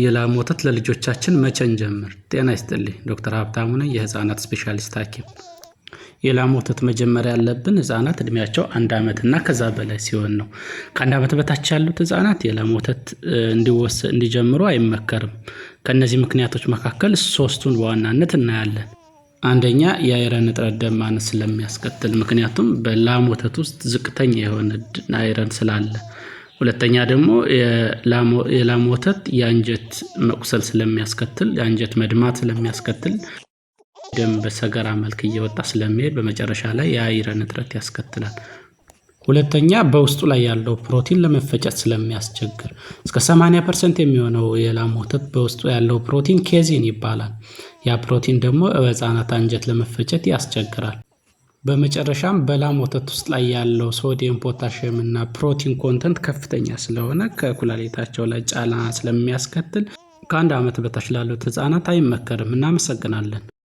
የላም ወተት ለልጆቻችን መቼ እንጀምር? ጤና ይስጥልኝ። ዶክተር ሀብታሙ ነኝ፣ የህፃናት ስፔሻሊስት ሐኪም። የላም ወተት መጀመር ያለብን ህፃናት እድሜያቸው 1 ዓመት እና ከዛ በላይ ሲሆን ነው። ከ1 ዓመት በታች ያሉት ህፃናት የላም ወተት እንዲጀምሩ አይመከርም። ከነዚህ ምክንያቶች መካከል 3ቱን በዋናነት እናያለን። አንደኛ የአይረን እጥረት ደም ማነስ ስለሚያስከትል፣ ምክንያቱም በላም ወተት ውስጥ ዝቅተኛ የሆነ አይረን ስላለ። ሁለተኛ ደግሞ የላም ወተት የአንጀት መቁሰል ስለሚያስከትል፣ የአንጀት መድማት ስለሚያስከትል፣ ደም በሰገራ መልክ እየወጣ ስለሚሄድ በመጨረሻ ላይ የአይረን እጥረት ያስከትላል። ሁለተኛ በውስጡ ላይ ያለው ፕሮቲን ለመፈጨት ስለሚያስቸግር፣ እስከ 80% የሚሆነው የላም ወተት በውስጡ ያለው ፕሮቲን ኬዚን ይባላል። ያ ፕሮቲን ደግሞ በህፃናት አንጀት ለመፈጨት ያስቸግራል። በመጨረሻም በላም ወተት ውስጥ ላይ ያለው ሶዲየም፣ ፖታሺየም እና ፕሮቲን ኮንተንት ከፍተኛ ስለሆነ ከኩላሊታቸው ላይ ጫና ስለሚያስከትል ከ1 ዓመት በታች ላሉት ህፃናት አይመከርም። እናመሰግናለን።